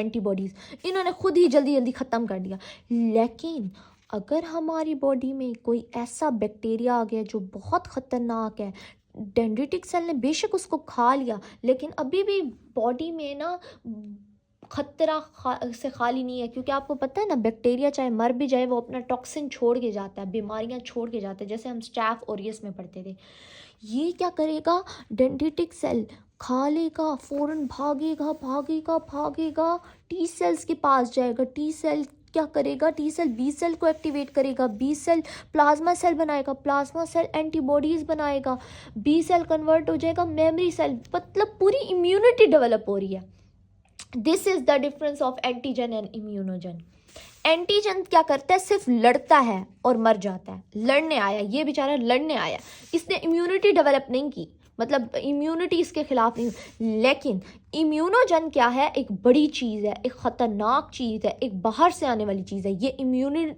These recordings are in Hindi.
एंटीबॉडीज़, इन्होंने खुद ही जल्दी जल्दी ख़त्म कर दिया। लेकिन अगर हमारी बॉडी में कोई ऐसा बैक्टीरिया आ गया जो बहुत ख़तरनाक है, डेंड्रिटिक सेल ने बेशक उसको खा लिया, लेकिन अभी भी बॉडी में ना खतरा से खाली नहीं है, क्योंकि आपको पता है ना, बैक्टीरिया चाहे मर भी जाए वो अपना टॉक्सिन छोड़ के जाता है, बीमारियां छोड़ के जाता है, जैसे हम स्टैफ ओरियस में पढ़ते थे। ये क्या करेगा, डेंड्रिटिक सेल खा लेगा, फ़ौरन भागेगा भागेगा भागेगा, टी सेल्स के पास जाएगा। टी सेल क्या करेगा, टी सेल बी सेल को एक्टिवेट करेगा, बी सेल प्लाज्मा सेल बनाएगा, प्लाज्मा सेल एंटीबॉडीज़ बनाएगा, बी सेल कन्वर्ट हो जाएगा मेमोरी सेल, मतलब पूरी इम्यूनिटी डेवलप हो रही है। This is the difference of antigen and immunogen. Antigen क्या करता है, सिर्फ लड़ता है और मर जाता है। लड़ने आया, ये बेचारा लड़ने आया, इसने इम्यूनिटी डेवलप नहीं की, मतलब इम्यूनिटी इसके खिलाफ नहीं। लेकिन इम्यूनोजन क्या है, एक बड़ी चीज़ है, एक ख़तरनाक चीज़ है, एक बाहर से आने वाली चीज़ है। ये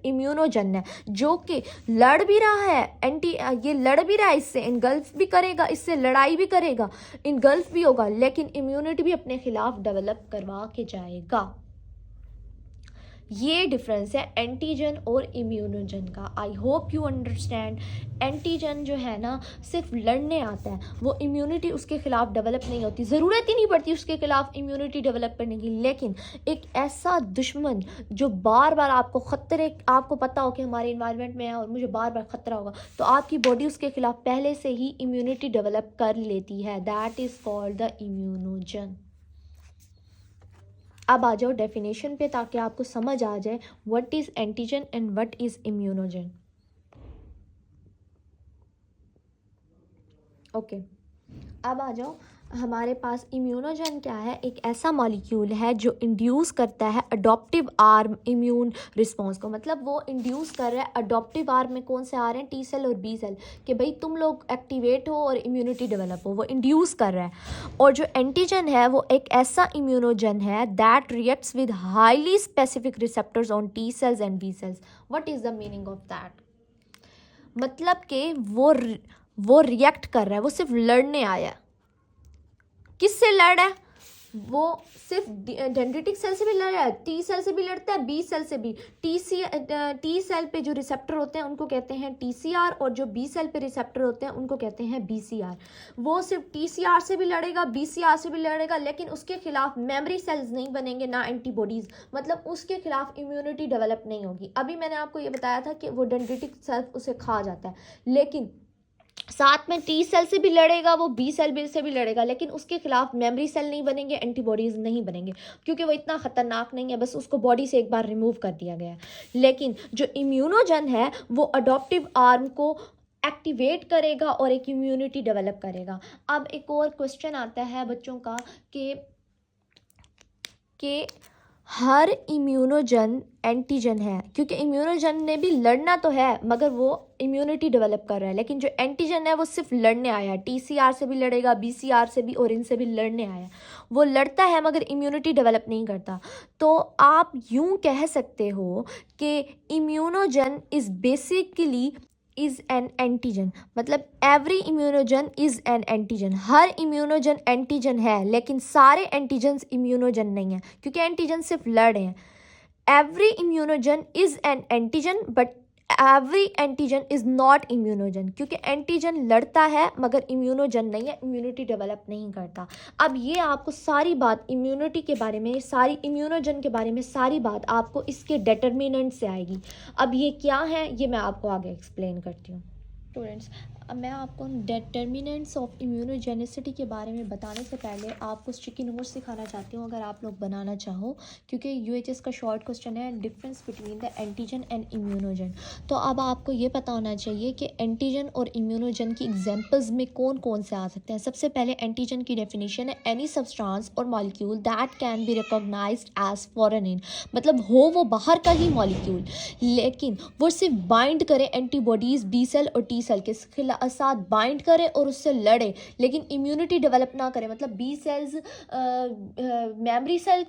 इम्यूनोजन है जो कि लड़ भी रहा है, ये लड़ भी रहा है, इससे इनगल्फ भी करेगा, इससे लड़ाई भी करेगा, इनगल्फ भी होगा, लेकिन इम्यूनिटी भी अपने खिलाफ डेवलप करवा के जाएगा। ये डिफरेंस है एंटीजन और इम्यूनोजन का। I hope you understand. Antigen जो है ना, सिर्फ लड़ने आता है, वो इम्यूनिटी उसके खिलाफ डेवलप नहीं होती, ज़रूरत ही नहीं पड़ती उसके खिलाफ इम्यूनिटी डेवलप करने की। लेकिन एक ऐसा दुश्मन जो बार बार आपको ख़तरे, आपको पता हो कि हमारे इन्वायरमेंट में है और मुझे बार बार ख़तरा होगा, तो आपकी बॉडी उसके खिलाफ पहले से ही इम्यूनिटी डेवलप कर लेती है। That is called the immunogen. अब आ जाओ डेफिनेशन पे, ताकि आपको समझ आ जाए what is antigen and what is immunogen. Okay, अब आ जाओ, हमारे पास इम्यूनोजन क्या है, एक ऐसा मॉलिक्यूल है जो इंड्यूस करता है अडॉप्टिव आर्म इम्यून रिस्पॉन्स को। मतलब वो इंड्यूस कर रहा है अडॉप्टिव आर्म में, कौन से आ रहे हैं, टी सेल और बी सेल, कि भाई तुम लोग एक्टिवेट हो और इम्यूनिटी डेवलप हो, वो इंड्यूस कर रहा है। और जो एंटीजन है वो एक ऐसा इम्यूनोजन है that reacts with highly specific receptors on T cells and B cells. What is the meaning of that, मतलब कि वो रिएक्ट कर रहा है, वो सिर्फ लड़ने आया है। किससे लड़ रहा है, वो सिर्फ डेंड्रिटिक सेल से भी लड़ रहा है, टी सेल से भी लड़ता है, बी सेल से भी। टी सेल पे जो रिसेप्टर होते हैं उनको कहते हैं TCR, और जो बी सेल पे रिसेप्टर होते हैं उनको कहते हैं BCR। वो सिर्फ TCR से भी लड़ेगा, BCR से भी लड़ेगा, लेकिन उसके खिलाफ मेमोरी सेल्स नहीं बनेंगे, ना एंटीबॉडीज़, मतलब उसके खिलाफ इम्यूनिटी डेवलप नहीं होगी। अभी मैंने आपको ये बताया था कि वो डेंड्रिटिक सेल उसे खा जाता है, लेकिन साथ में टी सेल से भी लड़ेगा, वो बी सेल से भी लड़ेगा, लेकिन उसके खिलाफ मेमोरी सेल नहीं बनेंगे, एंटीबॉडीज़ नहीं बनेंगे, क्योंकि वो इतना ख़तरनाक नहीं है, बस उसको बॉडी से एक बार रिमूव कर दिया गया है। लेकिन जो इम्यूनोजन है वो अडॉप्टिव आर्म को एक्टिवेट करेगा और एक इम्यूनिटी डेवलप करेगा। अब एक और क्वेश्चन आता है बच्चों का कि हर इम्यूनोजन एंटीजन है, क्योंकि इम्यूनोजन ने भी लड़ना तो है मगर वो इम्यूनिटी डेवलप कर रहा है, लेकिन जो एंटीजन है वो सिर्फ लड़ने आया है। TCR से भी लड़ेगा, BCR से भी, और इनसे भी लड़ने आया। वो लड़ता है मगर इम्यूनिटी डेवलप नहीं करता। तो आप यूं कह सकते हो कि immunogen is basically is an antigen, मतलब every immunogen is an antigen. हर इम्यूनोजन एंटीजन है, लेकिन सारे एंटीजन्स इम्यूनोजन नहीं है, क्योंकि एंटीजन सिर्फ लड़ रहे हैं। Every immunogen is an antigen but every antigen is not immunogen, क्योंकि एंटीजन लड़ता है मगर इम्यूनोजन नहीं है, इम्यूनिटी डेवलप नहीं करता। अब ये आपको सारी बात इम्यूनिटी के बारे में, सारी इम्यूनोजन के बारे में सारी बात आपको इसके डिटर्मिनेंट से आएगी। अब ये क्या है ये मैं आपको आगे एक्सप्लेन करती हूँ। स्टूडेंट्स, अब मैं आपको डिटर्मिनेंट्स ऑफ इम्यूनोजेनिसिटी के बारे में बताने से पहले आपको स्टिकी नोट्स सिखाना चाहती हूँ, अगर आप लोग बनाना चाहो, क्योंकि UHS का शॉर्ट क्वेश्चन है, difference between the antigen and immunogen. तो अब आपको ये पता होना चाहिए कि एंटीजन और इम्यूनोजन की एग्जांपल्स में कौन कौन से आ सकते हैं। सबसे पहले एंटीजन की डेफिनेशन है एनी सब्सटेंस और molecule that can be recognised as foreign in, मतलब हो वो बाहर का ही मॉलिक्यूल, लेकिन वो सिर्फ बाइंड करे एंटीबॉडीज़ बी सेल और टी सेल के साथ बाइंड करे और उससे लड़े, लेकिन इम्यूनिटी डेवलप ना करे, मतलब बी सेल्स मेमोरी सेल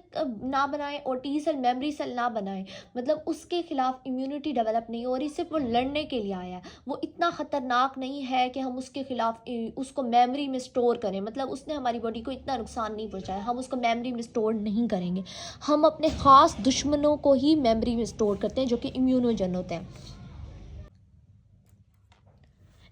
ना बनाए और टी सेल मेमोरी सेल ना बनाए, मतलब उसके खिलाफ इम्यूनिटी डेवलप नहीं हो रही, सिर्फ वो लड़ने के लिए आया है। वो इतना ख़तरनाक नहीं है कि हम उसके खिलाफ उसको मेमोरी में स्टोर करें, मतलब उसने हमारी बॉडी को इतना नुकसान नहीं पहुंचाया, हम उसको मेमोरी में स्टोर नहीं करेंगे। हम अपने ख़ास दुश्मनों को ही मेमोरी में स्टोर करते हैं, जो कि इम्यूनोजन होते हैं।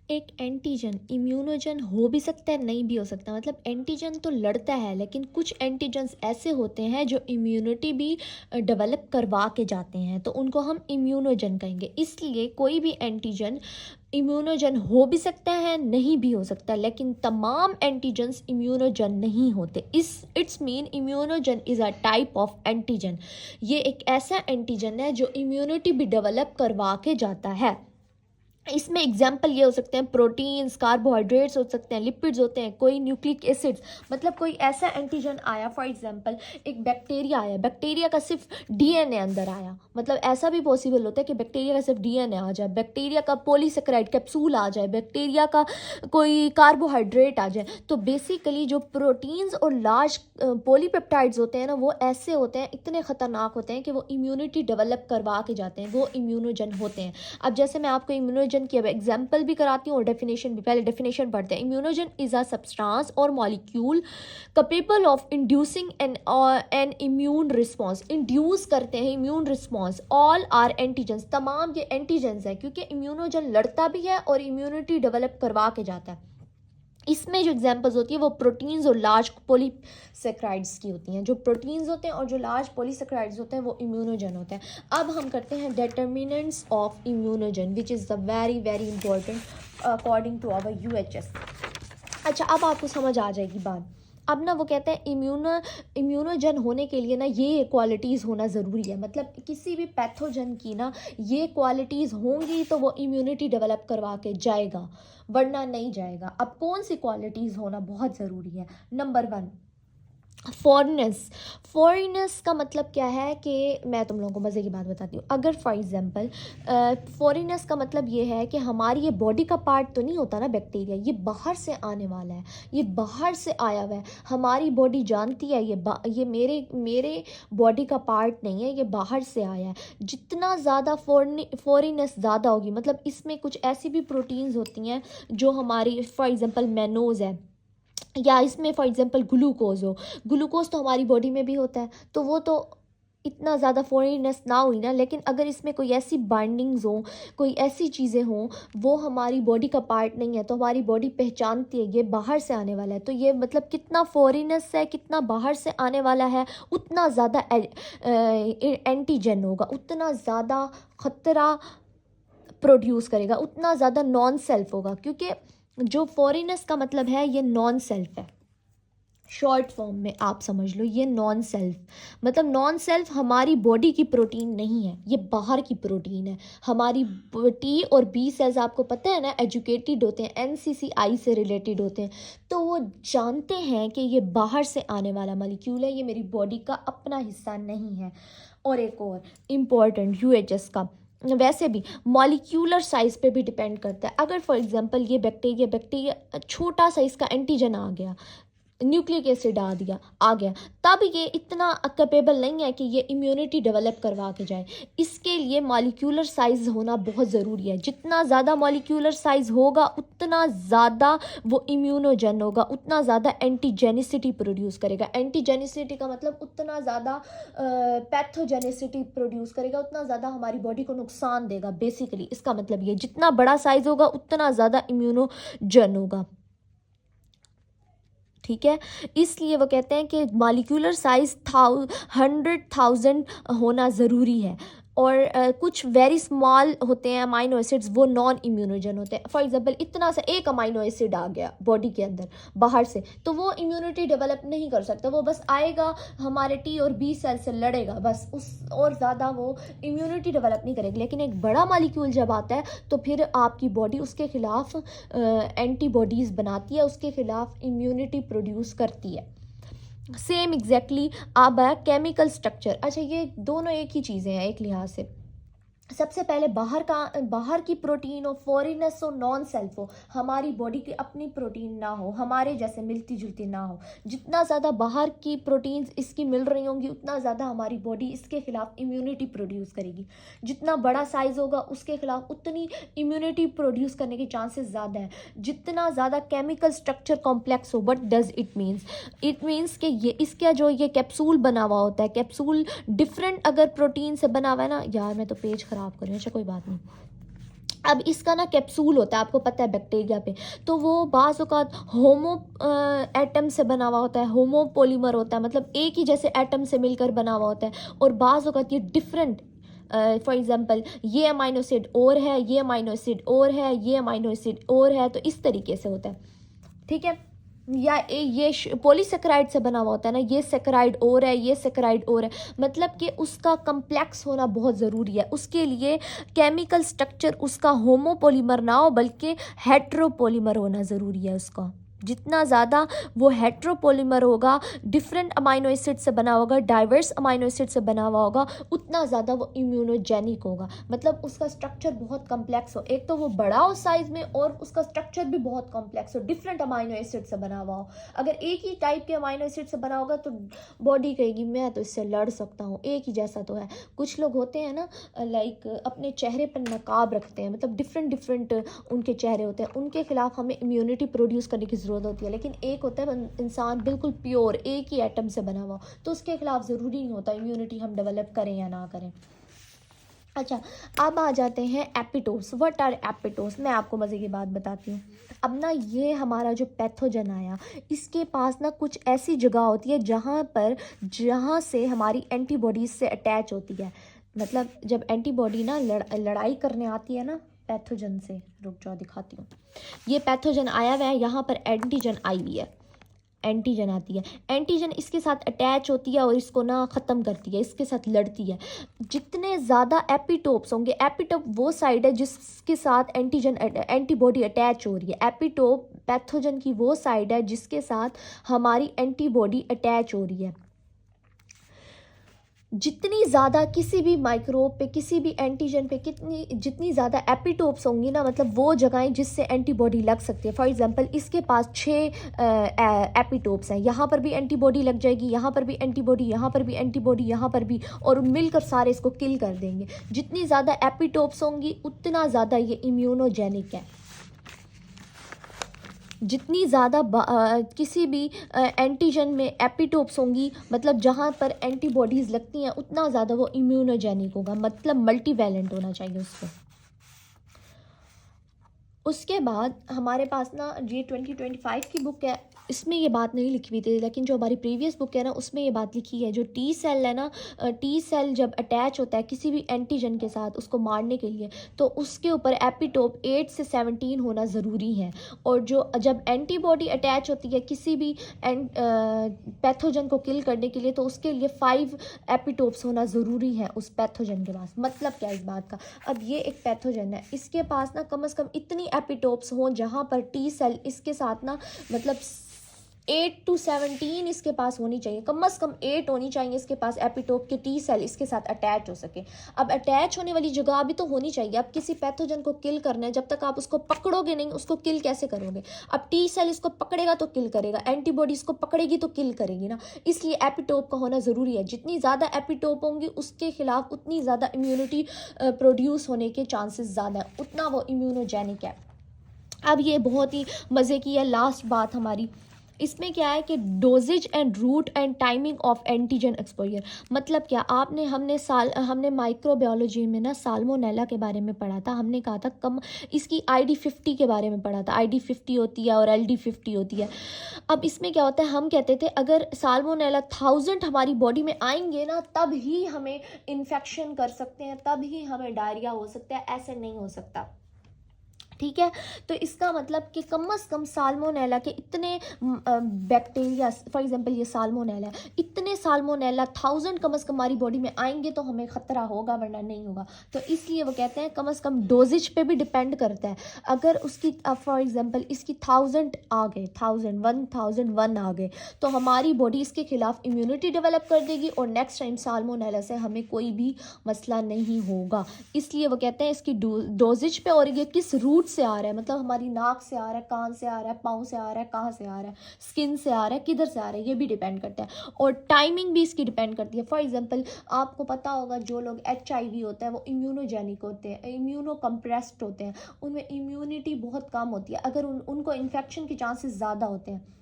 एक एंटीजन इम्यूनोजन हो भी सकता है, नहीं भी हो सकता, मतलब एंटीजन तो लड़ता है, लेकिन कुछ एंटीजन्स ऐसे होते हैं जो इम्यूनिटी भी डेवलप करवा के जाते हैं, तो उनको हम इम्यूनोजन कहेंगे। इसलिए कोई भी एंटीजन इम्यूनोजन हो भी सकता है, नहीं भी हो सकता, लेकिन तमाम एंटीजन्स इम्यूनोजन नहीं होते। It's mean immunogen is a type of antigen. ये एक ऐसा एंटीजन है जो इम्यूनिटी भी डेवलप करवा के जाता है। इसमें एग्जाम्पल ये हो सकते हैं प्रोटीन्स, कार्बोहाइड्रेट्स हो सकते हैं, लिपिड्स होते हैं, कोई न्यूक्लिक एसिड्स, मतलब कोई ऐसा एंटीजन आया, फॉर एग्जांपल एक बैक्टीरिया आया, बैक्टीरिया का सिर्फ डीएनए अंदर आया, मतलब ऐसा भी पॉसिबल होता है कि बैक्टीरिया का सिर्फ डीएनए आ जाए, बैक्टीरिया का पॉलीसेकेराइड कैप्सूल आ जाए, बैक्टीरिया का कोई कार्बोहाइड्रेट आ जाए। तो बेसिकली जो प्रोटीन्स और लार्ज पॉलीपेप्टाइड्स होते हैं ना, वो ऐसे होते हैं, इतने ख़तरनाक होते हैं कि वो इम्यूनिटी डेवलप करवा के जाते हैं, वो इम्यूनोजन होते हैं। अब जैसे मैं आपको इम्यूनोजन की अब एग्जाम्पल भी कराती हूँ और डेफिनेशन भी, पहले डेफिनेशन पढ़ते हैं। इम्यूनोजन इज अ सब्सटेंस और molecule capable of inducing an immune response, induce करते हैं immune response. All are antigens, तमाम ये एंटीजन्स है, क्योंकि इम्यूनोजन लड़ता भी है और इम्यूनिटी डेवलप करवा के जाता है। इसमें जो एग्जांपल्स होती है वो प्रोटीन्स और लार्ज पॉलीसेकेराइड्स की होती हैं। जो प्रोटीन्स होते हैं और जो लार्ज पॉलीसेकेराइड्स होते हैं वो इम्यूनोजन होते हैं। अब हम करते हैं determinants of immunogen, which is the very very important according to our UHS. अच्छा, अब आपको समझ आ जाएगी बात। अब ना वो कहते हैं इम्यूनोजन होने के लिए ना ये क्वालिटीज़ होना ज़रूरी है, मतलब किसी भी पैथोजन की ना ये क्वालिटीज़ होंगी तो वो इम्यूनिटी डेवलप करवा के जाएगा, वरना नहीं जाएगा। अब कौन सी क्वालिटीज़ होना बहुत ज़रूरी है? नंबर 1, फॉरेननेस का मतलब क्या है कि मैं तुम लोगों को मज़े की बात बताती हूँ। अगर फॉर एग्जांपल फॉरेननेस का मतलब ये है कि हमारी ये बॉडी का पार्ट तो नहीं होता ना बैक्टीरिया, ये बाहर से आने वाला है, ये बाहर से आया हुआ है। हमारी बॉडी जानती है ये मेरे बॉडी का पार्ट नहीं है, ये बाहर से आया है। जितना ज़्यादा फॉरेननेस ज़्यादा होगी, मतलब इसमें कुछ ऐसी भी प्रोटीन्स होती हैं जो हमारी, फॉर एग्जांपल मैनोज़ है, या इसमें फॉर एग्जांपल ग्लूकोज हो, ग्लूकोज तो हमारी बॉडी में भी होता है, तो वो तो इतना ज़्यादा फॉरेननेस ना हुई ना। लेकिन अगर इसमें कोई ऐसी बाइंडिंग्स हो, कोई ऐसी चीज़ें हों, वो हमारी बॉडी का पार्ट नहीं है, तो हमारी बॉडी पहचानती है ये बाहर से आने वाला है, तो ये मतलब कितना फॉरेननेस है, कितना बाहर से आने वाला है, उतना ज़्यादा एंटीजन होगा, उतना ज़्यादा ख़तरा प्रोड्यूस करेगा, उतना ज़्यादा नॉन सेल्फ होगा। क्योंकि जो फॉरेननेस का मतलब है ये नॉन सेल्फ है, शॉर्ट फॉर्म में आप समझ लो ये नॉन सेल्फ, मतलब नॉन सेल्फ हमारी बॉडी की प्रोटीन नहीं है, ये बाहर की प्रोटीन है। हमारी टी और बी सेल्स आपको पता है ना, एजुकेटेड होते हैं, एनसीसीआई से रिलेटेड होते हैं, तो वो जानते हैं कि ये बाहर से आने वाला मॉलिक्यूल है, ये मेरी बॉडी का अपना हिस्सा नहीं है। और एक और इम्पॉर्टेंट यूएचएस का, वैसे भी मॉलिक्यूलर साइज़ पे भी डिपेंड करता है। अगर फॉर एग्जांपल ये बैक्टीरिया छोटा सा इसका एंटीजन आ गया, न्यूक्लिक एसिड आ गया, तब ये इतना कैपेबल नहीं है कि ये इम्यूनिटी डेवलप करवा के जाए। इसके लिए मॉलिक्यूलर साइज़ होना बहुत ज़रूरी है। जितना ज़्यादा मॉलिक्यूलर साइज़ होगा उतना ज़्यादा वो इम्यूनोजन होगा, उतना ज़्यादा एंटीजेनिसिटी प्रोड्यूस करेगा। एंटीजेनिसिटी का मतलब उतना ज़्यादा पैथोजेनिसिटी प्रोड्यूस करेगा, उतना ज़्यादा हमारी बॉडी को नुकसान देगा। बेसिकली इसका मतलब ये, जितना बड़ा साइज़ होगा उतना ज़्यादा इम्यूनोजन होगा, ठीक है। इसलिए वो कहते हैं कि मॉलिक्यूलर साइज़ 100,000 होना ज़रूरी है। और कुछ वेरी स्मॉल होते हैं अमाइनो एसिड्स, वो नॉन इम्यूनोजन होते हैं। फॉर एग्जांपल इतना सा एक अमाइनो एसिड आ गया बॉडी के अंदर बाहर से, तो वो इम्यूनिटी डेवलप नहीं कर सकता, वो बस आएगा हमारे टी और बी सेल से लड़ेगा बस, उस और ज़्यादा वो इम्यूनिटी डेवलप नहीं करेगी। लेकिन एक बड़ा मॉलिक्यूल जब आता है तो फिर आपकी बॉडी उसके खिलाफ एंटीबॉडीज़ बनाती है, उसके खिलाफ इम्यूनिटी प्रोड्यूस करती है। सेम एग्जैक्टली अब है केमिकल स्ट्रक्चर। अच्छा, ये दोनों एक ही चीज़ें हैं एक लिहाज से। सबसे पहले बाहर की प्रोटीन हो, फॉरेनर्स हो, नॉन सेल्फ हो, हमारी बॉडी की अपनी प्रोटीन ना हो, हमारे जैसे मिलती जुलती ना हो। जितना ज़्यादा बाहर की प्रोटीन्स इसकी मिल रही होंगी उतना ज़्यादा हमारी बॉडी इसके खिलाफ इम्यूनिटी प्रोड्यूस करेगी। जितना बड़ा साइज़ होगा उसके खिलाफ उतनी इम्यूनिटी प्रोड्यूस करने के चांसेस ज़्यादा है। जितना ज़्यादा केमिकल स्ट्रक्चर कॉम्प्लेक्स हो, but does it means, it means कि ये इसका जो ये कैप्सूल बना हुआ होता है, कैप्सूल डिफरेंट अगर प्रोटीन से बना हुआ है ना, यार मैं तो पेज खराब कर रही हूँ, अच्छा कोई बात नहीं। अब इसका ना कैप्सूल होता है, आपको पता है बैक्टीरिया पे, तो वो बाज़ औक़ात होमो एटम से बना हुआ होता है, होमो पॉलीमर होता है, मतलब एक ही जैसे एटम से मिलकर बना हुआ होता है। और बाज़ औक़ात ये डिफरेंट, फॉर एग्जांपल ये अमाइनो एसिड और है, ये अमाइनो एसिड और है, ये अमाइनो एसिड और है, तो इस तरीके से होता है, ठीक है। या ये पॉलीसेकेराइड से बना हुआ होता है ना, ये सेकेराइड और है, ये सेकेराइड और है, मतलब कि उसका कम्प्लेक्स होना बहुत ज़रूरी है। उसके लिए केमिकल स्ट्रक्चर उसका होमोपॉलीमर ना हो बल्कि हेट्रोपॉलीमर होना ज़रूरी है उसका। जितना ज़्यादा वो हेट्रोपॉलीमर होगा, डिफरेंट अमाइनो एसिड से बना होगा, डाइवर्स अमाइनो एसिड से बना हुआ होगा, उतना ज़्यादा वो इम्यूनोजेनिक होगा, मतलब उसका स्ट्रक्चर बहुत कम्प्लेक्स हो। एक तो वो बड़ा हो साइज़ में और उसका स्ट्रक्चर भी बहुत कम्प्लेक्स हो, डिफरेंट अमाइनो एसिड से बना हुआ हो। अगर एक ही टाइप के अमाइनो एसिड से बना होगा तो बॉडी कहेगी मैं तो इससे लड़ सकता हूँ, एक ही जैसा तो है। कुछ लोग होते हैं ना, लाइक अपने चेहरे पर नकाब रखते हैं, मतलब डिफरेंट डिफरेंट उनके चेहरे होते हैं, उनके खिलाफ हमें इम्यूनिटी प्रोड्यूस करने की ज़रूरत होती है। लेकिन एक होता है इंसान बिल्कुल प्योर एक ही एटम से बना हुआ, तो उसके खिलाफ ज़रूरी नहीं होता इम्यूनिटी हम डेवलप करें या ना करें। अच्छा, अब आ जाते हैं एपिटोप्स। What are epitopes? मैं आपको मज़े की बात बताती हूँ। अब ना ये हमारा जो पैथोजन आया, इसके पास ना कुछ ऐसी जगह होती है जहाँ से हमारी एंटीबॉडीज से अटैच होती है। मतलब जब एंटीबॉडी ना लड़ाई करने आती है ना पैथोजन से, रुक जाओ दिखाती हूँ। ये पैथोजन आया हुआ है, यहाँ पर एंटीजन आई हुई है, एंटीजन आती है, एंटीजन इसके साथ अटैच होती है और इसको ना ख़त्म करती है, इसके साथ लड़ती है। जितने ज़्यादा एपिटोप्स होंगे, एपिटोप वो साइड है जिसके साथ एंटीबॉडी अटैच हो रही है। एपिटोप पैथोजन की वो साइड है जिसके साथ हमारी एंटीबॉडी अटैच हो रही है। जितनी ज़्यादा किसी भी माइक्रोब पे, किसी भी एंटीजन पे जितनी ज़्यादा एपिटोप्स होंगी ना, मतलब वो जगहें जिससे एंटीबॉडी लग सकती है। फॉर एग्जांपल इसके पास 6 एपिटोप्स हैं, यहाँ पर भी एंटीबॉडी लग जाएगी, यहाँ पर भी एंटीबॉडी, यहाँ पर भी एंटीबॉडी, यहाँ पर भी, और मिलकर सारे इसको किल कर देंगे। जितनी ज़्यादा एपिटोप्स होंगी उतना ज़्यादा ये इम्यूनोजेनिक है। जितनी ज़्यादा किसी भी एंटीजन में एपिटोप्स होंगी, मतलब जहाँ पर एंटीबॉडीज़ लगती हैं, उतना ज़्यादा वो इम्यूनोजेनिक होगा, मतलब मल्टीवैलेंट होना चाहिए उसको। उसके बाद हमारे पास ना ये 2025 की बुक है, इसमें ये बात नहीं लिखी हुई थी, लेकिन जो हमारी प्रीवियस बुक है ना उसमें ये बात लिखी है। जो टी सेल है ना, टी सेल जब अटैच होता है किसी भी एंटीजन के साथ उसको मारने के लिए, तो उसके ऊपर एपिटोप 8 से 17 होना ज़रूरी है। और जो जब एंटीबॉडी अटैच होती है किसी भी पैथोजन को किल करने के लिए, तो उसके लिए 5 एपिटोप्स होना ज़रूरी है उस पैथोजन के पास। मतलब क्या इस बात का, अब ये एक पैथोजन है, इसके पास ना कम से कम इतनी एपिटोप्स हों जहाँ पर टी सेल इसके साथ ना, मतलब 8 to 17 इसके पास होनी चाहिए, कम से कम 8 होनी चाहिए इसके पास एपिटोप के टी सेल इसके साथ अटैच हो सके। अब अटैच होने वाली जगह भी तो होनी चाहिए। अब किसी पैथोजन को किल करना है, जब तक आप उसको पकड़ोगे नहीं उसको किल कैसे करोगे? अब टी सेल इसको पकड़ेगा तो किल करेगा, एंटीबॉडी इसको पकड़ेगी तो किल करेगी ना, इसलिए एपिटोप का होना ज़रूरी है। जितनी ज़्यादा एपिटोप होंगी उसके खिलाफ उतनी ज़्यादा इम्यूनिटी प्रोड्यूस होने के चांसेस ज़्यादा है, उतना वो इम्यूनोजेनिक है। अब ये बहुत ही मज़े की है लास्ट बात हमारी, इसमें क्या है कि doses and route and timing of antigen exposure. मतलब क्या, हमने माइक्रोबायोलॉजी में ना साल्मोनेला के बारे में पढ़ा था, हमने कहा था कम इसकी ID50 के बारे में पढ़ा था, ID50 होती है और LD50 होती है। अब इसमें क्या होता है, हम कहते थे अगर साल्मोनेला 1000 हमारी बॉडी में आएंगे ना तब ही हमें इन्फेक्शन कर सकते हैं, तब ही हमें डायरिया हो सकता है, ऐसे नहीं हो सकता, ठीक है। तो इसका मतलब कि कम से कम साल्मोनेला के इतने बैक्टीरिया, फॉर एग्जांपल ये साल्मोनेला है, इतने साल्मोनेला 1000 कम से कम हमारी बॉडी में आएंगे तो हमें ख़तरा होगा, वरना नहीं होगा। तो इसलिए वो कहते हैं कम से कम डोजेज पे भी डिपेंड करता है। अगर उसकी फॉर एग्जांपल इसकी 1000 आ गए, 1001 आ गए, तो हमारी बॉडी इसके खिलाफ इम्यूनिटी डेवलप कर देगी और नेक्स्ट टाइम साल्मोनेला से हमें कोई भी मसला नहीं होगा। इसलिए वो कहते हैं इसकी डोजेज पे, और ये किस रूट से आ रहा है, मतलब हमारी नाक से आ रहा है, कान से आ रहा है, पाँव से आ रहा है, कहाँ से आ रहा है, स्किन से आ रहा है, किधर से आ रहा है, ये भी डिपेंड करता है। और टाइमिंग भी इसकी डिपेंड करती है। फॉर एग्जांपल आपको पता होगा जो लोग HIV होता है वो इम्यूनोजेनिक होते हैं, इम्यूनो कंप्रेस्ड होते हैं, उनमें इम्यूनिटी बहुत कम होती है, अगर उनको इन्फेक्शन के चांसेस ज़्यादा होते हैं।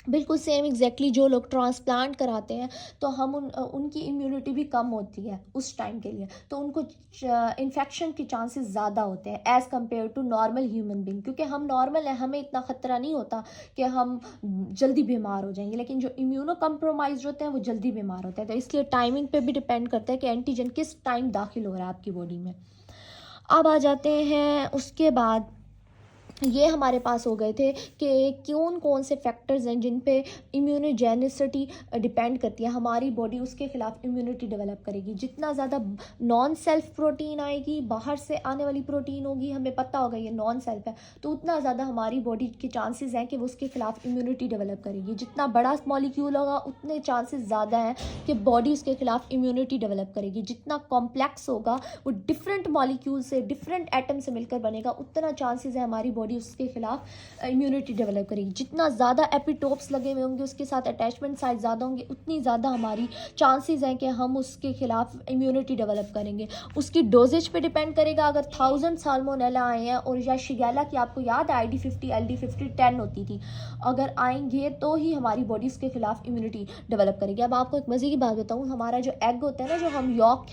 बिल्कुल सेम एग्जैक्टली जो लोग ट्रांसप्लांट कराते हैं तो हम उनकी इम्यूनिटी भी कम होती है उस टाइम के लिए, तो उनको इन्फेक्शन के चांसेस ज़्यादा होते हैं as compare to normal human being. क्योंकि हम नॉर्मल हैं, हमें इतना ख़तरा नहीं होता कि हम जल्दी बीमार हो जाएंगे, लेकिन जो इम्यूनो कम्प्रोमाइज होते हैं वो जल्दी बीमार होते हैं। तो इसलिए टाइमिंग पे भी डिपेंड करता है कि एंटीजन किस टाइम दाखिल हो रहा है आपकी बॉडी में। अब आ जाते हैं उसके बाद, ये हमारे पास हो गए थे कि कौन से फैक्टर्स हैं जिन पे इम्यूनोजेनिसिटी डिपेंड करती है, हमारी बॉडी उसके खिलाफ इम्यूनिटी डेवलप करेगी। जितना ज़्यादा नॉन सेल्फ प्रोटीन आएगी, बाहर से आने वाली प्रोटीन होगी, हमें पता होगा ये नॉन सेल्फ है, तो उतना ज़्यादा हमारी बॉडी के चांसेस हैं कि वो उसके खिलाफ इम्यूनिटी डेवलप करेगी। जितना बड़ा मॉलिक्यूल होगा उतने चांसेस ज़्यादा हैं कि बॉडी उसके खिलाफ इम्यूनिटी डेवलप करेगी। जितना कॉम्प्लेक्स होगा, वो डिफरेंट मॉलिक्यूल से, डिफरेंट एटम से मिलकर बनेगा, उतना चांसेस है हमारी बॉडी उसके खिलाफ इम्यूनिटी डेवलप करेगी। जितना ज़्यादा एपिटोप्स लगे हुए होंगे, उसके साथ अटैचमेंट साइट ज़्यादा होंगे, उतनी ज़्यादा हमारी चांसेस हैं कि हम उसके खिलाफ इम्यूनिटी डेवलप करेंगे। उसकी डोजेज पे डिपेंड करेगा। अगर 1000 साल्मोनेला आए हैं और या शिगेला की आपको याद है ID50 LD50 10 होती थी, अगर आएंगे तो ही हमारी बॉडी उसके खिलाफ इम्यूनिटी डेवलप करेगी। अब आपको एक मज़े की बात बताऊँ, हमारा जो एग होता है ना, जो हम यॉक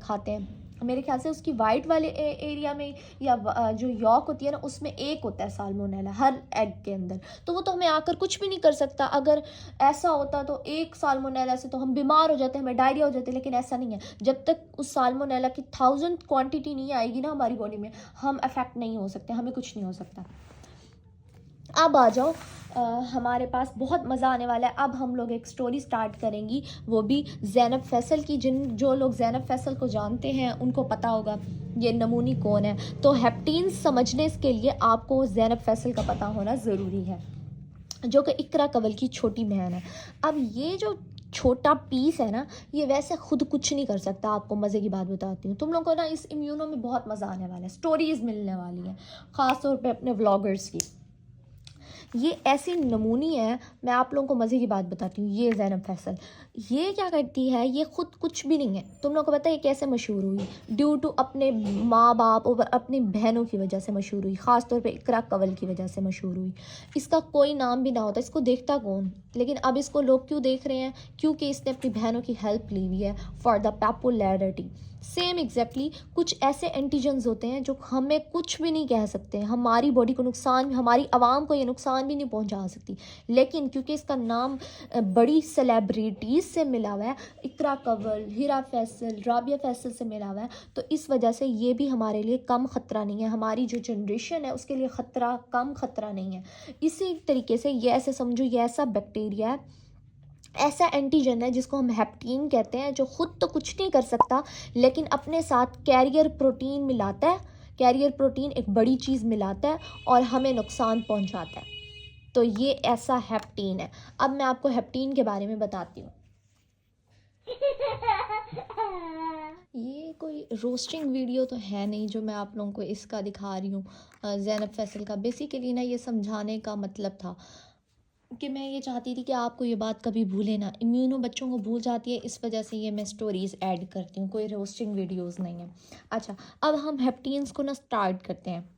खाते हैं, मेरे ख्याल से उसकी वाइट वाले एरिया में या जो यॉक होती है ना, उसमें एक होता है साल्मोनेला हर एग के अंदर। तो वो तो हमें आकर कुछ भी नहीं कर सकता। अगर ऐसा होता तो एक साल्मोनेला से तो हम बीमार हो जाते, हमें डायरिया हो जाते, लेकिन ऐसा नहीं है। जब तक उस साल्मोनेला की 1000 क्वांटिटी नहीं आएगी ना हमारी बॉडी में, हम अफेक्ट नहीं हो सकते, हमें कुछ नहीं हो सकता। अब आ जाओ, हमारे पास बहुत मज़ा आने वाला है। अब हम लोग एक स्टोरी स्टार्ट करेंगी, वो भी ज़ैनब फैसल की। जो लोग ज़ैनब फैसल को जानते हैं उनको पता होगा ये नमूनी कौन है। तो हेप्टीन समझने के लिए आपको ज़ैनब फैसल का पता होना ज़रूरी है, जो कि इकरा कंवल की छोटी बहन है। अब ये जो छोटा पीस है ना, ये वैसे खुद कुछ नहीं कर सकता। आपको मज़े की बात बताती हूँ, तुम लोगों को ना इस इम्यूनो में बहुत मज़ा आने वाला है, स्टोरीज़ मिलने वाली है, ख़ास तौर पे अपने व्लॉगर्स की। ये ऐसी नमूनी है, मैं आप लोगों को मज़े की बात बताती हूँ। ये ज़ैनब फैसल, ये क्या करती है, ये खुद कुछ भी नहीं है। तुम लोगों को पता है ये कैसे मशहूर हुई? ड्यू टू अपने माँ बाप और अपनी बहनों की वजह से मशहूर हुई, ख़ास तौर पे इकरा कंवल की वजह से मशहूर हुई। इसका कोई नाम भी ना होता, इसको देखता कौन, लेकिन अब इसको लोग क्यों देख रहे हैं? क्योंकि इसने अपनी बहनों की हेल्प ली हुई है for the popularity. Same exactly कुछ ऐसे एंटीजन्स होते हैं जो हमें कुछ भी नहीं कह सकते, हमारी बॉडी को नुकसान, हमारी आवाम को ये नुकसान भी नहीं पहुंचा सकती, लेकिन क्योंकि इसका नाम बड़ी सेलिब्रिटीज़ से मिला हुआ है, इकरा कंवल, हिरा फैसल, राबिया फैसल से मिला हुआ है, तो इस वजह से ये भी हमारे लिए कम ख़तरा नहीं है। हमारी जो जनरेशन है उसके लिए ख़तरा, कम ख़तरा नहीं है। इसी तरीके से ये ऐसे समझो, ये ऐसा बैक्टीरिया है, ऐसा एंटीजन है जिसको हम हेप्टीन कहते हैं, जो खुद तो कुछ नहीं कर सकता, लेकिन अपने साथ कैरियर प्रोटीन मिलाता है। कैरियर प्रोटीन एक बड़ी चीज़ मिलाता है और हमें नुकसान पहुंचाता है। तो ये ऐसा हेप्टीन है। अब मैं आपको हेप्टीन के बारे में बताती हूँ। ये कोई रोस्टिंग वीडियो तो है नहीं जो मैं आप लोगों को इसका दिखा रही हूँ, ज़ैनब फैसल का। बेसिकली ना ये समझाने का मतलब था कि मैं ये चाहती थी कि आपको ये बात कभी भूले ना। इम्यूनो बच्चों को भूल जाती है, इस वजह से ये मैं स्टोरीज़ ऐड करती हूँ, कोई रोस्टिंग वीडियोस नहीं है। अच्छा, अब हम हेप्टीन्स को ना स्टार्ट करते हैं।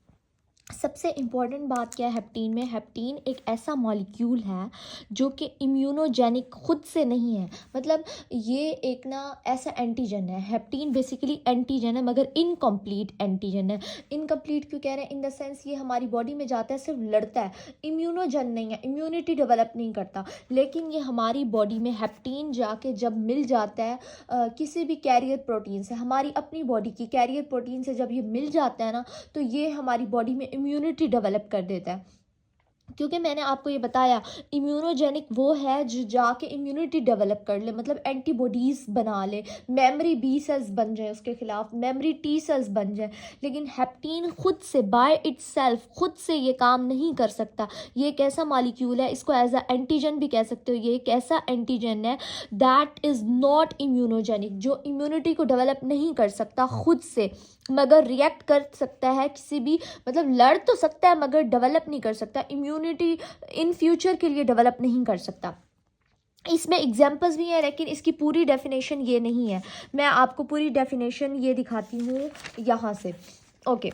सबसे इम्पॉर्टेंट बात क्या है हेप्टीन में? हेप्टीन एक ऐसा मॉलिक्यूल है जो कि इम्यूनोजेनिक खुद से नहीं है, मतलब ये एक ना ऐसा एंटीजन है। हेप्टीन बेसिकली एंटीजन है, मगर इनकम्प्लीट एंटीजन है। इनकम्प्लीट क्यों कह रहे हैं? इन द सेंस ये हमारी बॉडी में जाता है, सिर्फ लड़ता है, इम्यूनोजन नहीं है, इम्यूनिटी डेवलप नहीं करता। लेकिन ये हमारी बॉडी में हेप्टीन जाके जब मिल जाता है किसी भी कैरियर प्रोटीन से, हमारी अपनी बॉडी की कैरियर प्रोटीन से जब ये मिल जाता है ना, तो ये हमारी बॉडी में इम्यूनिटी डेवलप कर देता है। क्योंकि मैंने आपको ये बताया इम्यूनोजेनिक वो है जो जाके इम्यूनिटी डेवलप कर ले, मतलब एंटीबॉडीज़ बना ले, मेमोरी बी सेल्स बन जाए उसके खिलाफ, मेमोरी टी सेल्स बन जाए। लेकिन हेप्टीन खुद से बाय इटसेल्फ खुद से ये काम नहीं कर सकता। ये एक ऐसा मॉलिक्यूल है, इसको एज अ एंटीजन भी कह सकते हो। ये एक ऐसा एंटीजन है दैट इज़ नॉट इम्यूनोजेनिक, जो इम्यूनिटी को डेवलप नहीं कर सकता खुद से, मगर रिएक्ट कर सकता है किसी भी, मतलब लड़ तो सकता है मगर डेवलप नहीं कर सकता, इम्यूनिटी इन फ्यूचर के लिए डेवलप नहीं कर सकता। इसमें एग्जांपल्स भी हैं लेकिन इसकी पूरी डेफिनेशन ये नहीं है। मैं आपको पूरी डेफिनेशन ये दिखाती हूँ यहाँ से। ओके,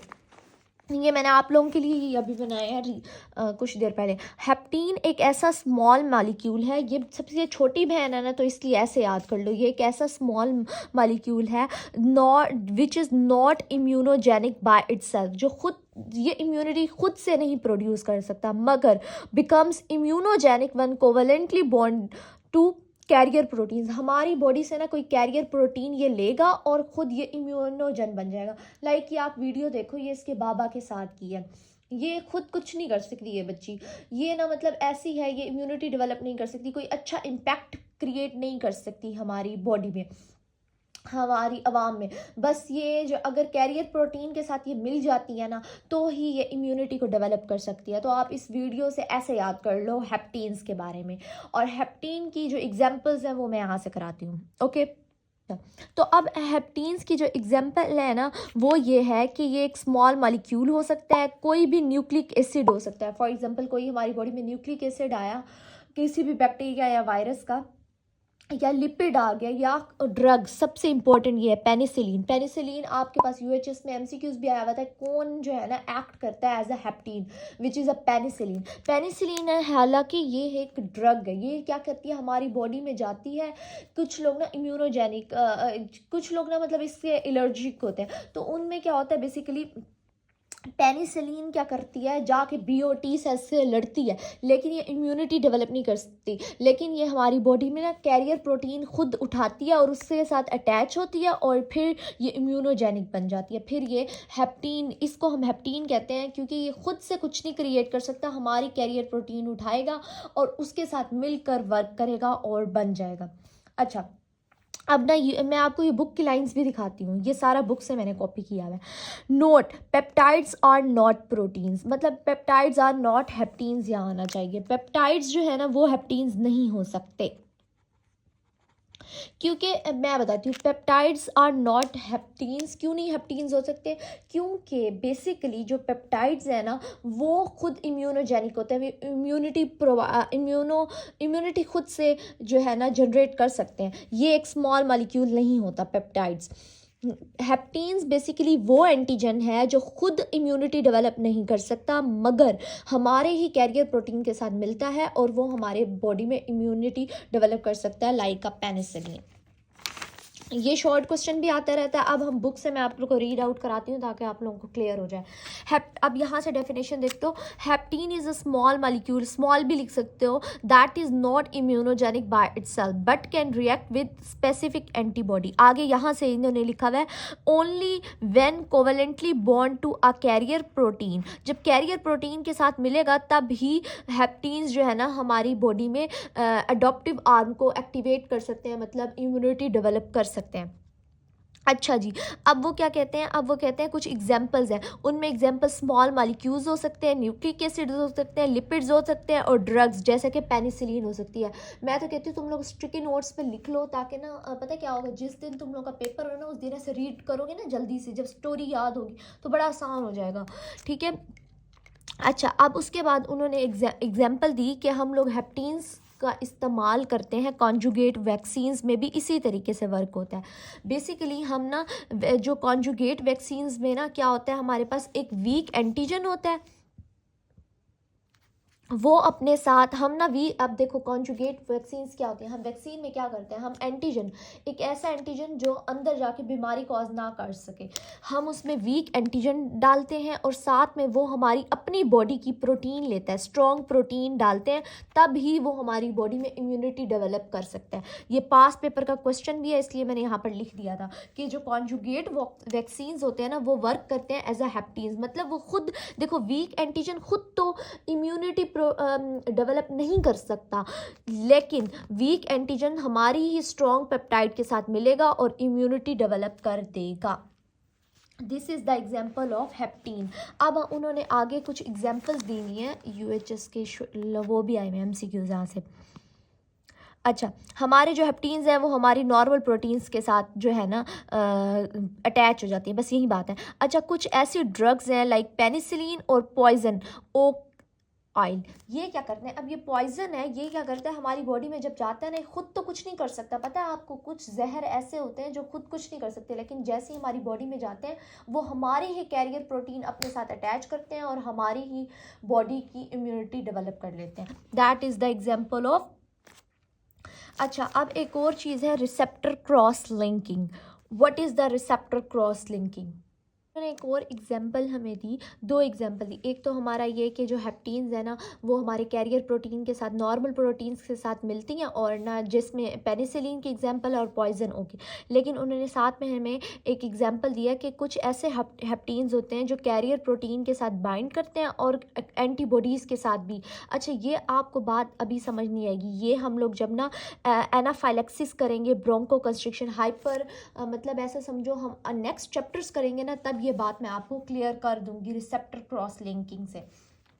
ये मैंने आप लोगों के लिए ये अभी बनाया है कुछ देर पहले। हेप्टीन एक ऐसा स्मॉल मॉलिक्यूल है, ये सबसे छोटी बहन है ना, तो इसलिए ऐसे याद कर लो। ये एक ऐसा स्मॉल मॉलिक्यूल है not which is not immunogenic by itself, जो खुद ये इम्यूनिटी खुद से नहीं प्रोड्यूस कर सकता, मगर becomes immunogenic when covalently bond to carrier proteins. हमारी बॉडी से ना कोई कैरियर प्रोटीन ये लेगा और ख़ुद ये इम्यूनोजन बन जाएगा। लाइक ये आप वीडियो देखो, ये इसके बाबा के साथ की है। ये खुद कुछ नहीं कर सकती ये बच्ची, ये ना मतलब ऐसी है, ये इम्यूनिटी डेवलप नहीं कर सकती, कोई अच्छा इम्पैक्ट क्रिएट नहीं कर सकती हमारी बॉडी में, हमारी आवाम में। बस ये जो अगर कैरियर प्रोटीन के साथ ये मिल जाती है ना, तो ही ये इम्यूनिटी को डेवलप कर सकती है। तो आप इस वीडियो से ऐसे याद कर लो हेप्टीन्स के बारे में, और हेप्टीन की जो एग्जांपल्स हैं वो मैं यहाँ से कराती हूँ। ओके, तो अब हेप्टीन्स की जो एग्जांपल है ना, वो ये है कि ये एक स्मॉल मॉलिक्यूल हो सकता है, कोई भी न्यूक्लिक एसिड हो सकता है। फॉर एग्जांपल कोई हमारी बॉडी में न्यूक्लिक एसिड आया किसी भी बैक्टीरिया या वायरस का, या लिपिड आ गया, या ड्रग। सबसे इंपॉर्टेंट ये है पेनिसिलिन। पेनिसिलिन आपके पास यूएचएस में एमसीक्यूज भी आया हुआ था, कौन जो है ना एक्ट करता है as a hapten, which is a penicillin. Penicillin है, हालांकि ये एक ड्रग है, ये क्या करती है हमारी बॉडी में जाती है। कुछ लोग ना इम्यूनोजेनिक, कुछ लोग ना मतलब इससे एलर्जिक होते हैं, तो उनमें क्या होता है बेसिकली पेनिसिलिन क्या करती है, जाके बीओटी सेल्स से लड़ती है, लेकिन ये इम्यूनिटी डेवलप नहीं कर सकती। लेकिन ये हमारी बॉडी में ना कैरियर प्रोटीन खुद उठाती है और उसके साथ अटैच होती है, और फिर ये इम्यूनोजेनिक बन जाती है। फिर ये हेप्टीन, इसको हम हेप्टीन कहते हैं क्योंकि ये खुद से कुछ नहीं क्रिएट कर सकता, हमारी कैरियर प्रोटीन उठाएगा और उसके साथ मिलकर वर्क करेगा और बन जाएगा। अच्छा, अब ना मैं आपको ये बुक की लाइंस भी दिखाती हूँ, ये सारा बुक से मैंने कॉपी किया हुआ है। Note, peptides are not proteins, मतलब पेप्टाइड्स आर नॉट हेप्टीन्स यहाँ आना चाहिए। पेप्टाइड्स जो है ना वो हेप्टीन्स नहीं हो सकते, क्योंकि मैं बताती हूँ पेप्टाइड्स आर नॉट हेप्टीन्स। क्यों नहीं हेप्टीन्स हो सकते? क्योंकि बेसिकली जो पेप्टाइड्स है ना वो खुद इम्यूनोजेनिक होते हैं, इम्यूनिटी खुद से जो है ना जनरेट कर सकते हैं। ये एक स्मॉल मॉलिक्यूल नहीं होता पेप्टाइड्स। हेप्टीन्स बेसिकली वो एंटीजन है जो खुद इम्यूनिटी डेवलप नहीं कर सकता, मगर हमारे ही कैरियर प्रोटीन के साथ मिलता है और वो हमारे बॉडी में इम्यूनिटी डेवलप कर सकता है, लाइक अ पेनिसिलिन। ये शॉर्ट क्वेश्चन भी आता रहता है। अब हम बुक से मैं आप लोगों को रीड आउट कराती हूँ ताकि आप लोगों को क्लियर हो जाए। अब यहाँ से डेफिनेशन देखते हो, hapten is a small molecule, small भी लिख सकते हो, that is not immunogenic by itself but can react with specific antibody. आगे यहाँ से इन्होंने लिखा हुआ है only when covalently bond to a carrier protein. जब कैरियर प्रोटीन के साथ मिलेगा तब ही हेप्टीन्स जो है ना हमारी बॉडी में अडॉप्टिव आर्म को एक्टिवेट कर सकते हैं, मतलब इम्यूनिटी डेवलप कर सकते हैं। अच्छा जी, अब वो क्या कहते हैं, अब वो कहते हैं कुछ एग्जांपल्स हैं, उनमें एग्जांपल स्मॉल मॉलिक्यूल्स हो सकते हैं, न्यूक्लिक एसिड्स हो सकते हैं, लिपिड्स हो सकते हैं, और ड्रग्स जैसे कि पेनिसिलिन हो सकती है। मैं तो कहती हूँ तुम लोग स्टिकी नोट्स पे लिख लो, ताकि ना पता क्या होगा, जिस दिन तुम लोग का पेपर हो ना उस दिन ऐसे रीड करोगे ना जल्दी से, जब स्टोरी याद होगी तो बड़ा आसान हो जाएगा। ठीक है, अच्छा, अब उसके बाद उन्होंने एग्जाम्पल दी कि हम लोग हेप्टीन्स का इस्तेमाल करते हैं कॉन्जुगेट वैक्सीन्स में भी इसी तरीके से वर्क होता है। बेसिकली हम ना जो कॉन्जुगेट वैक्सीन्स में ना क्या होता है, हमारे पास एक वीक एंटीजन होता है वो अपने साथ हम ना अब देखो कॉन्जुगेट वैक्सीन्स क्या होते हैं, हम वैक्सीन में क्या करते हैं, हम एंटीजन, एक ऐसा एंटीजन जो अंदर जाके बीमारी कॉज ना कर सके, हम उसमें वीक एंटीजन डालते हैं और साथ में वो हमारी अपनी बॉडी की प्रोटीन लेता है, स्ट्रॉन्ग प्रोटीन डालते हैं, तब ही वो हमारी बॉडी में इम्यूनिटी डेवलप कर सकता है। ये पास पेपर का क्वेश्चन भी है, इसलिए मैंने यहाँ पर लिख दिया था कि जो कॉन्जुगेट वैक्सीन्स होते हैं ना, वो वर्क करते हैं एज अ हेप्टीज, मतलब वो खुद देखो वीक एंटीजन खुद तो इम्यूनिटी डेवलप नहीं कर सकता, लेकिन वीक एंटीजन हमारी ही स्ट्रॉन्ग पेप्टाइड के साथ मिलेगा और इम्यूनिटी डेवलप कर देगा। This is the example of hapten. अब उन्होंने आगे कुछ एग्जाम्पल्स देनी है, यूएचएस के वो भी आए हैं MCQs यहाँ से। अच्छा, हमारे जो हेप्टीन्स हैं वो हमारी नॉर्मल प्रोटीन्स के साथ जो है ना अटैच हो जाती है, बस यही बात है। अच्छा, कुछ ऐसी ड्रग्स हैं लाइक पेनिसिलिन और पॉइजन ओक ऑयल, ये क्या करते हैं, अब ये पॉइजन है, ये क्या करता है हमारी बॉडी में जब जाता है ना, खुद तो कुछ नहीं कर सकता, पता है आपको, कुछ जहर ऐसे होते हैं जो खुद कुछ नहीं कर सकते, लेकिन जैसे ही हमारी बॉडी में जाते हैं वो हमारे ही कैरियर प्रोटीन अपने साथ अटैच करते हैं और हमारी ही बॉडी की इम्यूनिटी डेवलप कर लेते हैं। That is the example of. अच्छा, अब एक और चीज़ है receptor cross linking. What is the receptor cross linking? मैंने एक और एग्जाम्पल हमें दी, दो एग्जाम्पल दी। एक तो हमारा ये कि जो हेप्टीन्स है ना वो हमारे कैरियर प्रोटीन के साथ नॉर्मल प्रोटीन्स के साथ मिलती हैं, और ना जिसमें पेनिसिलिन की एग्जाम्पल और पॉइजन होगी, लेकिन उन्होंने साथ में हमें एक एग्जाम्पल दिया कि कुछ ऐसे हेप्टीन्स होते हैं जो कैरियर प्रोटीन के साथ बाइंड करते हैं और एंटीबॉडीज़ के साथ भी। अच्छा, ये आपको बात अभी समझ नहीं आएगी, ये हम लोग जब ना एनाफाइलेक्सिस करेंगे, ब्रोंको कंस्ट्रिक्शन, हाइपर मतलब ऐसा समझो हम नेक्स्ट चैप्टर्स करेंगे ना, तब ये बात मैं आपको क्लियर कर दूंगी रिसेप्टर क्रॉस लिंकिंग से,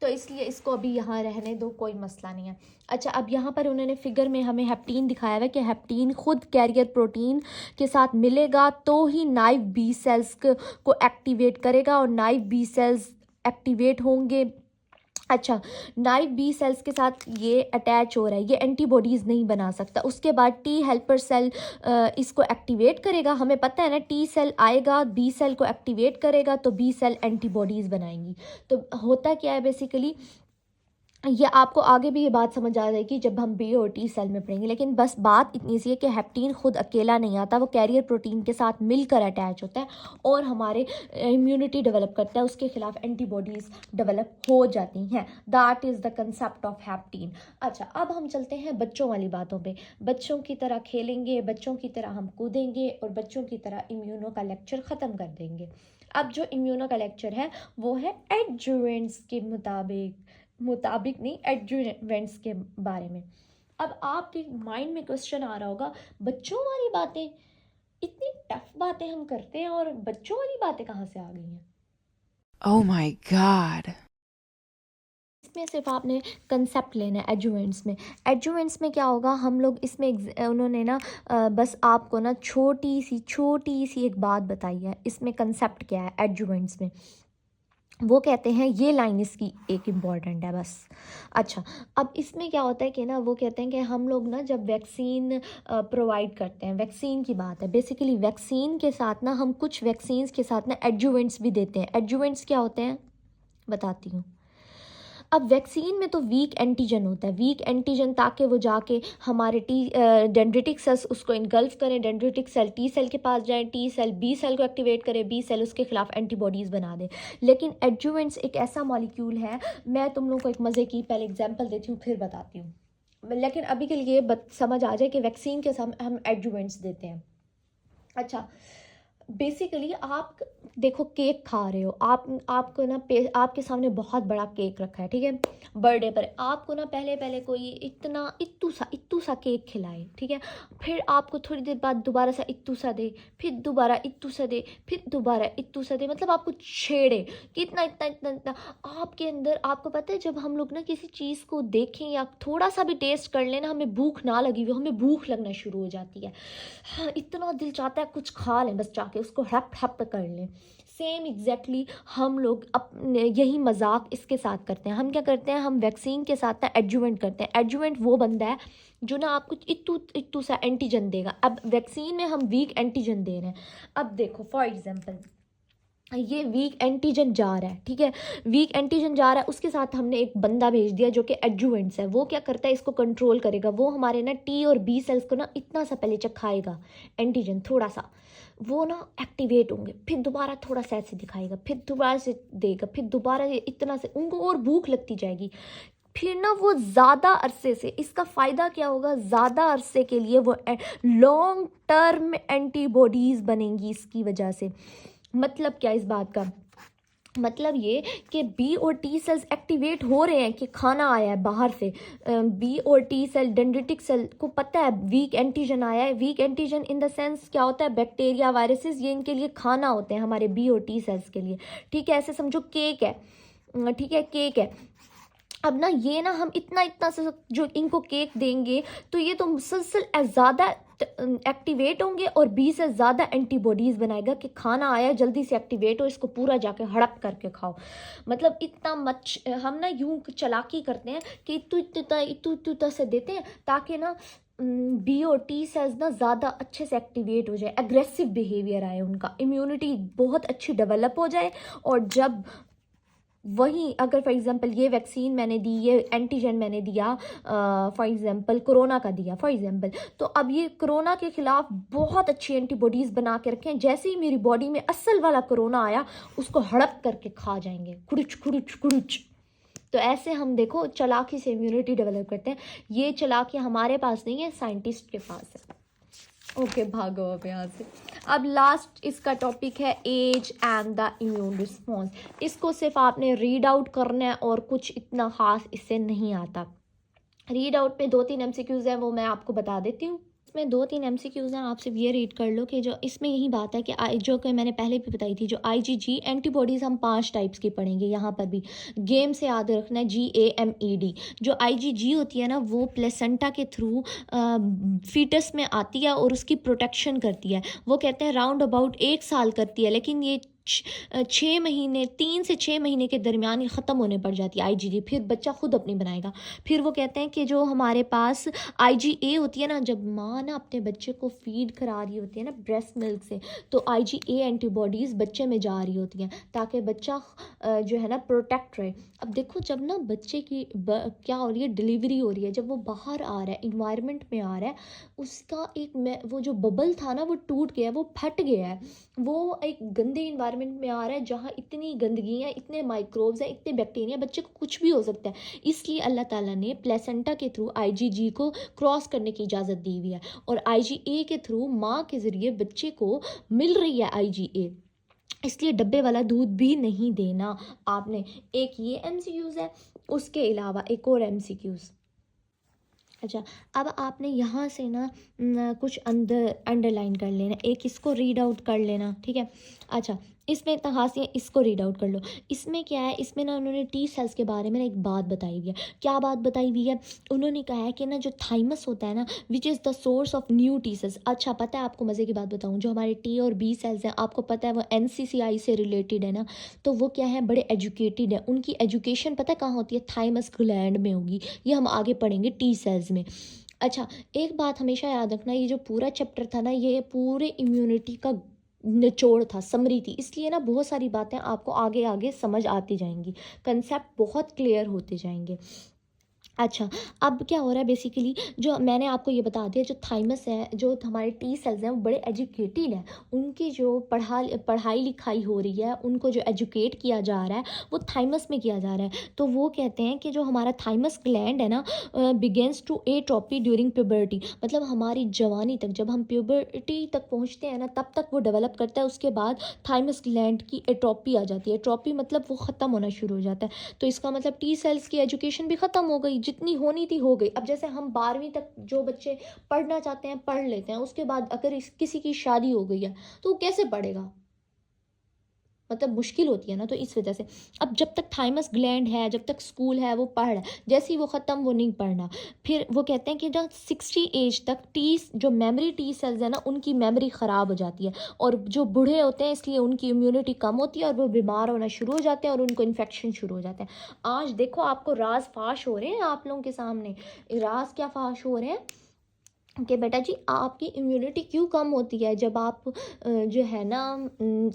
तो इसलिए इसको अभी यहाँ रहने दो, कोई मसला नहीं है। अच्छा, अब यहाँ पर उन्होंने फिगर में हमें हेप्टीन दिखाया हुआ है कि हेप्टीन खुद कैरियर प्रोटीन के साथ मिलेगा तो ही नाइव बी सेल्स को एक्टिवेट करेगा, और नाइव बी सेल्स एक्टिवेट होंगे। अच्छा, नाइव बी सेल्स के साथ ये अटैच हो रहा है, ये एंटीबॉडीज़ नहीं बना सकता, उसके बाद टी हेल्पर सेल इसको एक्टिवेट करेगा। हमें पता है ना, टी सेल आएगा, बी सेल को एक्टिवेट करेगा, तो बी सेल एंटीबॉडीज़ बनाएंगी। तो होता क्या है बेसिकली, ये आपको आगे भी ये बात समझ आ जाएगी जब हम बी और टी सेल में पढ़ेंगे, लेकिन बस बात इतनी सी है कि हेप्टीन खुद अकेला नहीं आता, वो कैरियर प्रोटीन के साथ मिलकर अटैच होता है और हमारे इम्यूनिटी डेवलप करता है, उसके खिलाफ एंटीबॉडीज़ डेवलप हो जाती हैं। That is the concept of hapten. अच्छा, अब हम चलते हैं बच्चों वाली बातों पे। बच्चों की तरह खेलेंगे, बच्चों की तरह हम कूदेंगे और बच्चों की तरह इम्यूनो का लेक्चर ख़त्म कर देंगे। अब जो इम्यूनो का लेक्चर है वो है एडजुवेंट्स के मुताबिक नहीं, एडजुवेंट्स के बारे में। अब आपके माइंड में क्वेश्चन आ रहा होगा, बच्चों वाली बातें, इतनी टफ बातें हम करते हैं और बच्चों वाली बातें कहाँ से आ गई हैं? Oh my God. इसमें सिर्फ आपने कंसेप्ट लेना है एडजुवेंट्स में। एडजुवेंट्स में क्या होगा, हम लोग इसमें उन्होंने ना बस आपको ना छोटी सी एक बात बताई है, इसमें कंसेप्ट क्या है एडजुवेंट्स में, वो कहते हैं, ये लाइन इसकी एक इम्पॉर्टेंट है बस। अच्छा, अब इसमें क्या होता है कि ना वो कहते हैं कि हम लोग ना जब वैक्सीन प्रोवाइड करते हैं, वैक्सीन की बात है बेसिकली, वैक्सीन के साथ ना हम कुछ वैक्सीन्स के साथ ना एडजुवेंट्स भी देते हैं। एडजुवेंट्स क्या होते हैं बताती हूँ। अब वैक्सीन में तो वीक एंटीजन होता है, वीक एंटीजन, ताकि वो जाके हमारे डेंड्रिटिक सेल्स उसको इनगल्फ करें, डेंड्रिटिक सेल टी सेल के पास जाएं, टी सेल बी सेल को एक्टिवेट करे, बी सेल उसके खिलाफ एंटीबॉडीज़ बना दे। लेकिन एडजुवेंट्स एक ऐसा मॉलिक्यूल है, मैं तुम लोगों को एक मज़े की पहले एग्जांपल देती हूँ फिर बताती हूँ, लेकिन अभी के लिए समझ आ जाए कि वैक्सीन के साथ हम एडजुवेंट्स देते हैं। अच्छा, बेसिकली आप देखो केक खा रहे हो, आपको ना आपके सामने बहुत बड़ा केक रखा है, ठीक है, बर्थडे पर आपको ना पहले कोई इत्तू सा केक खिलाए, ठीक है, फिर आपको थोड़ी देर बाद दोबारा सा इत्तू सा दे, फिर दोबारा इत्तू सा दे, फिर दोबारा इत्तू सा दे, मतलब आपको छेड़े कि इतना इतना इतना इतना। आपके अंदर, आपको पता है जब हम लोग ना किसी चीज़ को देखें या थोड़ा सा भी टेस्ट कर लेना, हमें भूख ना लगी हुई, हमें भूख लगना शुरू हो जाती है, हाँ, इतना दिल चाहता है कुछ खा लें, बस जाके उसको हप हप कर लें। सेम एग्जैक्टली हम लोग अपने यही मजाक इसके साथ करते हैं। हम क्या करते हैं, हम वैक्सीन के साथ ना एडजुवेंट करते हैं। एडजुवेंट वो बंदा है जो ना आपको इत्तू सा एंटीजन देगा। अब वैक्सीन में हम वीक एंटीजन दे रहे हैं। अब देखो फॉर एग्जांपल ये वीक एंटीजन जा रहा है, ठीक है, वीक एंटीजन जा रहा है, उसके साथ हमने एक बंदा भेज दिया जो कि एडजुवेंट्स है। वो क्या करता है, इसको कंट्रोल करेगा। वो हमारे ना टी और बी सेल्स को ना इतना सा पहले चखाएगा एंटीजन, थोड़ा सा, वो ना एक्टिवेट होंगे, फिर दोबारा थोड़ा सा ऐसे दिखाएगा, फिर दोबारा से देगा, फिर दोबारा इतना से, उनको और भूख लगती जाएगी। फिर ना वो ज़्यादा अरसे से, इसका फ़ायदा क्या होगा, ज़्यादा अरसे के लिए वो लॉन्ग टर्म एंटीबॉडीज़ बनेंगी इसकी वजह से। मतलब क्या इस बात का, मतलब ये कि बी और टी सेल्स एक्टिवेट हो रहे हैं कि खाना आया है बाहर से। बी और टी सेल, डेंड्रिटिक सेल को पता है वीक एंटीजन आया है। Weak antigen in the sense क्या होता है, बैक्टीरिया, वायरसेस, ये इनके लिए खाना होते हैं हमारे बी और टी सेल्स के लिए, ठीक है। ऐसे समझो केक है, ठीक है, केक है। अब ना ये ना हम इतना इतना से जो इनको केक देंगे तो ये तो मुसलसल ज़्यादा एक्टिवेट होंगे और बी से ज़्यादा एंटीबॉडीज़ बनाएगा कि खाना आया, जल्दी से एक्टिवेट हो, इसको पूरा जाके हड़प करके खाओ। मतलब इतना मच हम ना यूं चालाकी करते हैं कि इतू से देते हैं ताकि ना बी और टी सेल्स ना ज़्यादा अच्छे से एक्टिवेट हो जाए, एग्रेसिव बिहेवियर आए उनका, इम्यूनिटी बहुत अच्छी डेवलप हो जाए। और जब वहीं अगर फॉर एग्जांपल ये वैक्सीन मैंने दी, ये एंटीजन मैंने दिया, फॉर एग्जांपल कोरोना का दिया फॉर एग्जांपल, तो अब ये कोरोना के खिलाफ बहुत अच्छी एंटीबॉडीज़ बना के रखें, जैसे ही मेरी बॉडी में असल वाला कोरोना आया उसको हड़प करके खा जाएंगे, खुरुच खुरुच खुरुच। तो ऐसे हम देखो चालाकी से इम्यूनिटी डेवलप करते हैं। ये चालाकी हमारे पास नहीं है, साइंटिस्ट के पास है। ओके, भागो अब यहाँ से। अब लास्ट इसका टॉपिक है age and the immune response. इसको सिर्फ आपने रीड आउट करना है और कुछ इतना ख़ास इससे नहीं आता। रीड आउट पे 2-3 एमसीक्यूज़ हैं, वो मैं आपको बता देती हूँ। इसमें 2-3 एमसीक्यूज़ हैं, आप सिर्फ ये रीड कर लो कि जो इसमें यही बात है कि जो कि मैंने पहले भी बताई थी, जो आईजीजी एंटीबॉडीज़ हम 5 टाइप्स की पढ़ेंगे यहाँ पर भी। गेम से याद रखना है, GAMED। जो आईजीजी होती है ना, वो प्लेसेंटा के थ्रू फीटस में आती है और उसकी प्रोटेक्शन करती है। वो कहते हैं राउंड अबाउट 1 साल करती है, लेकिन ये 6 महीने, 3 से 6 महीने के दरमियान ही ख़त्म होने पड़ जाती है आईजीजी, फिर बच्चा खुद अपनी बनाएगा। फिर वो कहते हैं कि जो हमारे पास आईजीए होती है ना, जब माँ ना अपने बच्चे को फीड करा रही होती है ना ब्रेस्ट मिल्क से, तो आईजीए एंटीबॉडीज़ बच्चे में जा रही होती हैं ताकि बच्चा जो है ना प्रोटेक्ट रहे। अब देखो जब ना बच्चे की क्या हो रही है, डिलीवरी हो रही है, जब वो बाहर आ रहा है, इन्वायरमेंट में आ रहा है, उसका एक वो जो बबल था ना वो टूट गया है, वो फट गया है। वो एक गंदे इन्वायरमेंट में आ रहा है जहाँ इतनी गंदगी है, इतने माइक्रोब्स हैं, इतने बैक्टीरिया, बच्चे को कुछ भी हो सकता है। इसलिए अल्लाह ताला ने प्लेसेंटा के थ्रू आईजीजी को क्रॉस करने की इजाज़त दी हुई है और आईजीए के थ्रू माँ के ज़रिए बच्चे को मिल रही है आईजीए। इसलिए डब्बे वाला दूध भी नहीं देना आपने। एक ये एमसीक्यूज़ है, उसके अलावा एक और एमसीक्यूज़। अच्छा, अब आपने यहाँ से ना कुछ अंडरलाइन कर लेना, एक इसको रीड आउट कर लेना, ठीक है। अच्छा, इसमें इतना खास नहीं है, इसको रीड आउट कर लो। इसमें क्या है, इसमें ना उन्होंने टी सेल्स के बारे में ना एक बात बताई हुई है। क्या बात बताई हुई है, उन्होंने कहा है कि ना जो थाइमस होता है ना, विच is the source of new T cells. अच्छा, पता है आपको मज़े की बात बताऊँ, जो हमारे टी और बी सेल्स हैं, आपको पता है वो NCCI से रिलेटेड है ना, तो वो क्या है, बड़े एजुकेटेड है। उनकी एजुकेशन पता है कहाँ होती है, थाइमस ग्लैंड में होगी। ये हम आगे पढ़ेंगे टी सेल्स में। अच्छा, एक बात हमेशा याद रखना, ये जो पूरा चैप्टर था ना, ये पूरे इम्यूनिटी का निचोड़ था, समरी थी, इसलिए ना बहुत सारी बातें आपको आगे आगे समझ आती जाएंगी, कंसेप्ट बहुत क्लियर होते जाएंगे। अच्छा, अब क्या हो रहा है बेसिकली, जो मैंने आपको ये बता दिया, जो थाइमस है, जो हमारे टी सेल्स हैं, वो बड़े एजुकेटेड हैं। उनकी जो पढ़ाई लिखाई हो रही है, उनको जो एजुकेट किया जा रहा है वो थाइमस में किया जा रहा है। तो वो कहते हैं कि जो हमारा थाइमस ग्लैंड है ना, begins to atrophy during puberty. मतलब हमारी जवानी तक, जब हम प्यूबर्टी तक पहुँचते हैं ना, तब तक वो डेवलप करता है। उसके बाद थाइमस ग्लैंड की एट्रोपी आ जाती है। एट्रोपी मतलब वो ख़त्म होना शुरू हो जाता है। तो इसका मतलब टी सेल्स की एजुकेशन भी ख़त्म हो गई, जितनी होनी थी हो गई। अब जैसे हम 12वीं तक जो बच्चे पढ़ना चाहते हैं पढ़ लेते हैं, उसके बाद अगर किसी की शादी हो गई है तो वो कैसे पढ़ेगा, मतलब मुश्किल होती है ना। तो इस वजह से अब जब तक थाइमस ग्लैंड है, जब तक स्कूल है, वो पढ़ रहा है, जैसे ही वो ख़त्म वो नहीं पढ़ना। फिर वो कहते हैं कि जब 60 एज तक जो मेमोरी टी सेल्स है ना, उनकी मेमोरी ख़राब हो जाती है और जो बूढ़े होते हैं इसलिए उनकी इम्यूनिटी कम होती है और वो बीमार होना शुरू हो जाते हैं और उनको इन्फेक्शन शुरू हो जाते हैं। आज देखो आपको राज फाश हो रहे हैं आप लोगों के सामने। राज क्या फाश हो रहे हैं, कि बेटा जी आपकी इम्यूनिटी क्यों कम होती है जब आप जो है ना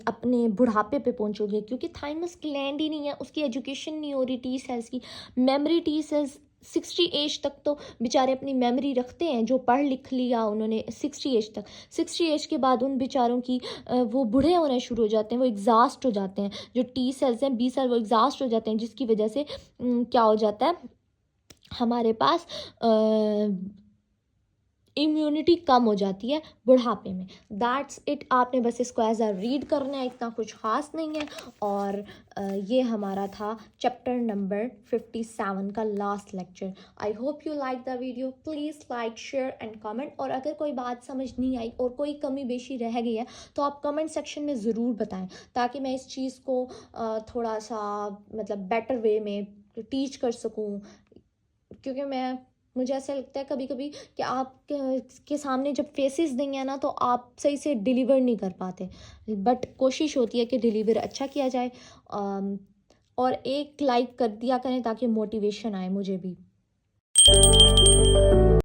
अपने बुढ़ापे पे पहुंचोगे, क्योंकि थाइमस ग्लैंड ही नहीं है, उसकी एजुकेशन नहीं हो रही टी सेल्स की। मेमोरी टी सेल्स 60 एज तक तो बेचारे अपनी मेमोरी रखते हैं, जो पढ़ लिख लिया उन्होंने 60 एज तक। 60 एज के बाद उन बेचारों की वो बूढ़े होने शुरू हो जाते हैं, वो एग्जॉस्ट हो जाते हैं। जो टी सेल्स हैं 20 साल वो एग्जॉस्ट हो जाते हैं, जिसकी वजह से क्या हो जाता है हमारे पास इम्यूनिटी कम हो जाती है बुढ़ापे में। दैट्स इट, आपने बस इसको एज अ रीड करना है, इतना कुछ खास नहीं है। और ये हमारा था चैप्टर नंबर 57 का last lecture. I hope you like the video. Please like share and comment. और अगर कोई बात समझ नहीं आई और कोई कमी बेशी रह गई है तो आप कमेंट सेक्शन में ज़रूर बताएं, ताकि मैं इस चीज़ को थोड़ा सा मतलब बेटर वे में टीच कर सकूं। क्योंकि मुझे ऐसा लगता है कभी कभी कि आप के सामने जब फेसेस नहीं है ना, तो आप सही से डिलीवर नहीं कर पाते, बट कोशिश होती है कि डिलीवर अच्छा किया जाए। और एक लाइक कर दिया करें ताकि मोटिवेशन आए मुझे भी।